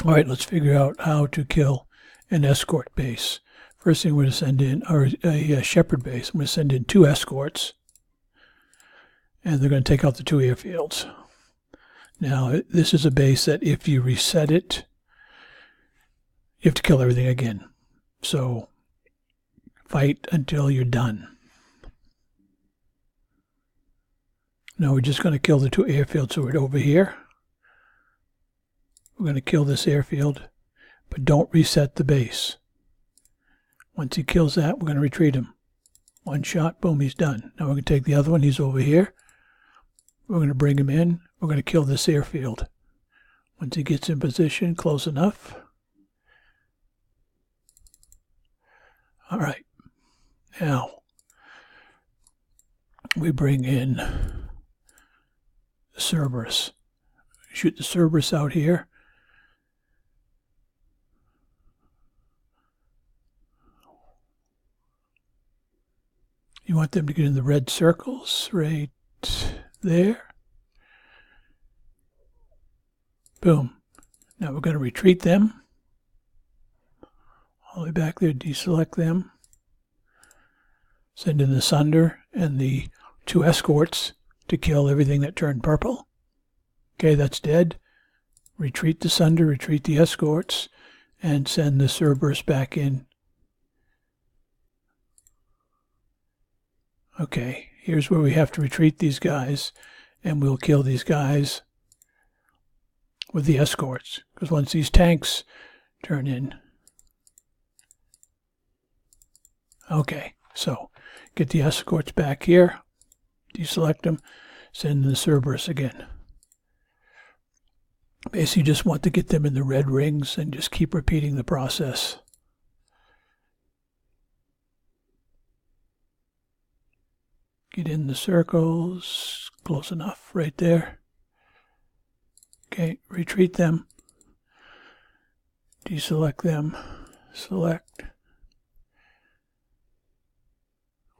All right, let's figure out how to kill an escort base. First thing we're going to send in, or a shepherd base, I'm going to send in 2 escorts, and they're going to take out the 2 airfields. Now, this is a base that if you reset it, you have to kill everything again. So, fight until you're done. Now, we're just going to kill the 2 airfields, so we're over here. We're going to kill this airfield, but don't reset the base. Once he kills that, we're going to retreat him. 1 shot, boom, he's done. Now we're going to take the other one, he's over here. We're going to bring him in. We're going to kill this airfield. Once he gets in position, close enough. All right. Now, we bring in the Cerberus. Shoot the Cerberus out here. You want them to get in the red circles right there. Boom. Now we're going to retreat them. All the way back there, deselect them. Send in the Sunder and the 2 escorts to kill everything that turned purple. Okay, that's dead. Retreat the Sunder, retreat the escorts, and send the Cerberus back in. Okay, here's where we have to retreat these guys, and we'll kill these guys with the escorts, because once these tanks turn in. Okay, so get the escorts back here, deselect them, send in the Cerberus again. Basically, you just want to get them in the red rings and just keep repeating the process. Get in the circles, close enough, right there. Okay, retreat them. Deselect them. Select.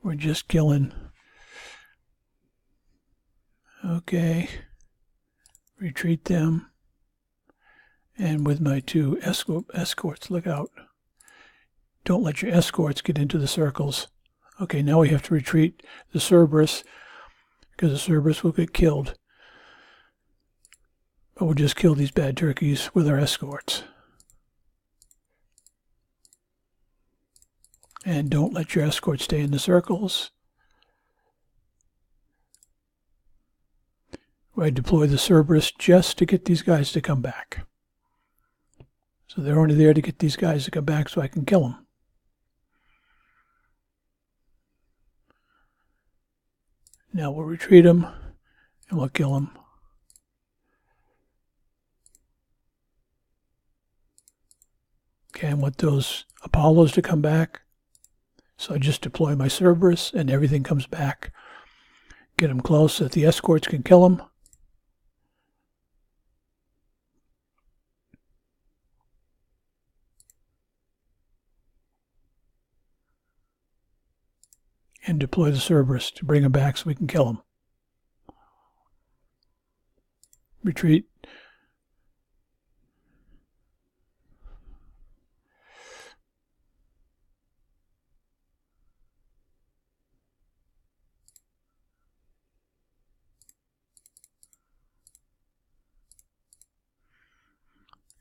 We're just killing. Okay. Retreat them. And with my 2 escorts, look out. Don't let your escorts get into the circles. Okay, now we have to retreat the Cerberus, because the Cerberus will get killed. But we'll just kill these bad turkeys with our escorts. And don't let your escorts stay in the circles. I deploy the Cerberus just to get these guys to come back. So they're only there to get these guys to come back so I can kill them. Now we'll retreat them, and we'll kill them. Okay, I want those Apollos to come back. So I just deploy my Cerberus, and everything comes back. Get them close so that the escorts can kill them. And deploy the Cerberus to bring them back so we can kill them. Retreat.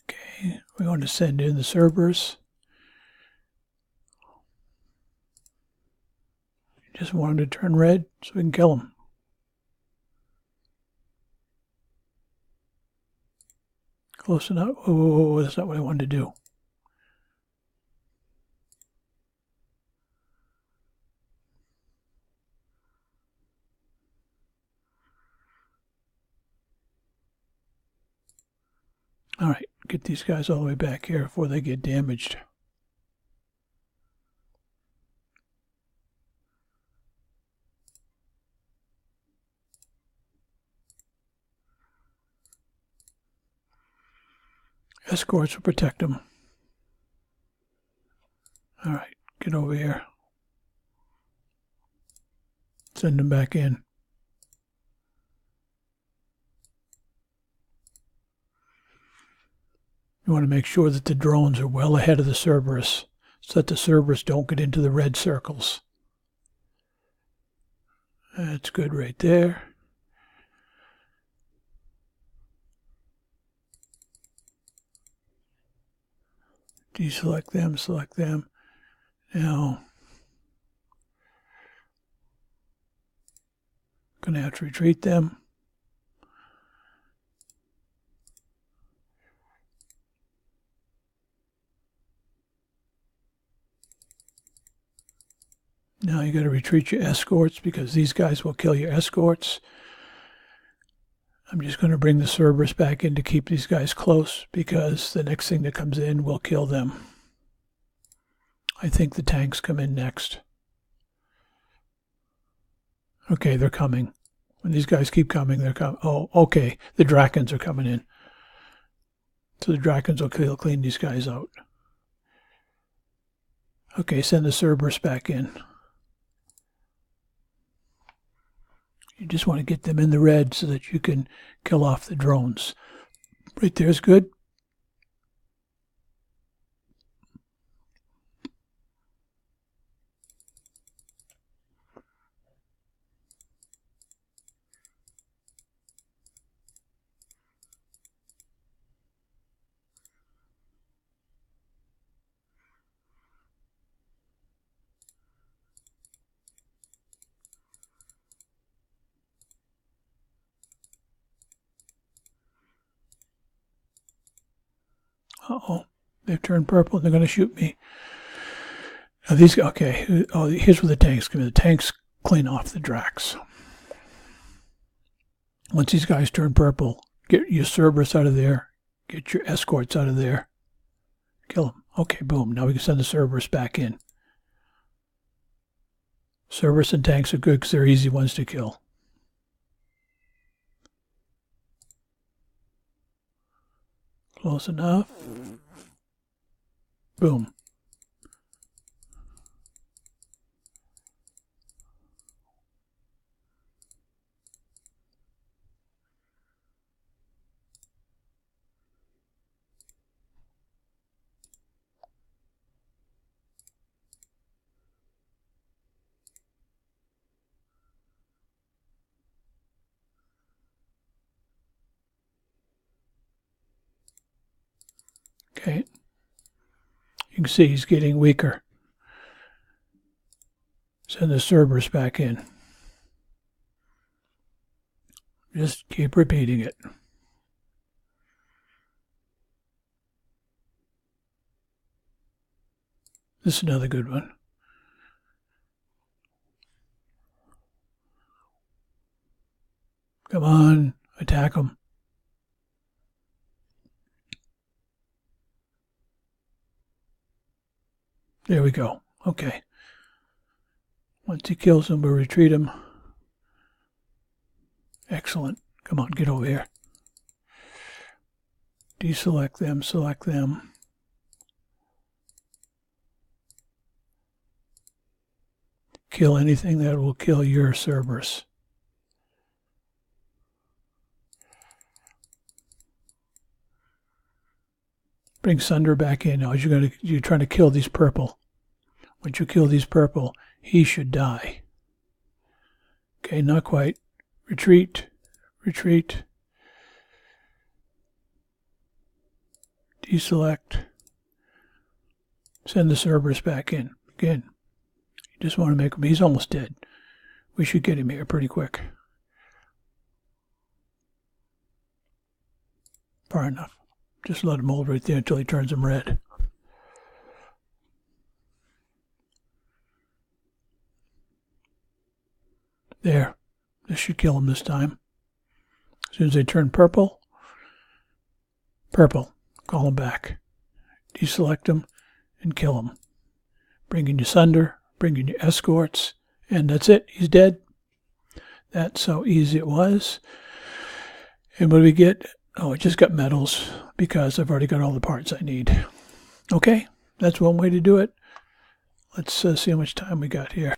Okay, we're going to send in the Cerberus. Just want them to turn red so we can kill them. Close enough. Oh, that's not what I wanted to do. All right, get these guys all the way back here before they get damaged. Escorts will protect them. All right, get over here. Send them back in. You want to make sure that the drones are well ahead of the Cerberus so that the Cerberus don't get into the red circles. That's good right there. Deselect them, select them. Now, going to have to retreat them. Now you got to retreat your escorts because these guys will kill your escorts. I'm just going to bring the Cerberus back in to keep these guys close because the next thing that comes in will kill them. I think the tanks come in next. Okay, they're coming. When these guys keep coming, they're coming. Oh, okay, the Drakons are coming in. So the Drakons will clean these guys out. Okay, send the Cerberus back in. You just want to get them in the red so that you can kill off the drones. Right there's good. Uh-oh, they've turned purple. They're going to shoot me. Now these, okay, oh, here's where the tanks come in. The tanks clean off the Dracs. Once these guys turn purple, get your Cerberus out of there. Get your escorts out of there. Kill them. Okay, boom. Now we can send the Cerberus back in. Cerberus and tanks are good because they're easy ones to kill. Close enough. Boom. Okay. You can see he's getting weaker. Send the Cerberus back in. Just keep repeating it. This is another good one. Come on, attack him. There we go. Okay. Once he kills him, we'll retreat him. Excellent. Come on, get over here. Deselect them, select them. Kill anything that will kill your Cerberus. Bring Sunder back in. Now you're trying to kill these purple. Once you kill these purple, he should die. Okay, not quite. Retreat. Retreat. Deselect. Send the Cerberus back in. Again. You just want to make him. He's almost dead. We should get him here pretty quick. Far enough. Just let him hold right there until he turns him red. There. This should kill him this time. As soon as they turn purple, call him back. Deselect him and kill him. Bring in your Sunder, bring in your escorts, and that's it. He's dead. That's how easy it was. And what do we get? Oh, I just got medals because I've already got all the parts I need. Okay, that's one way to do it. Let's see how much time we got here.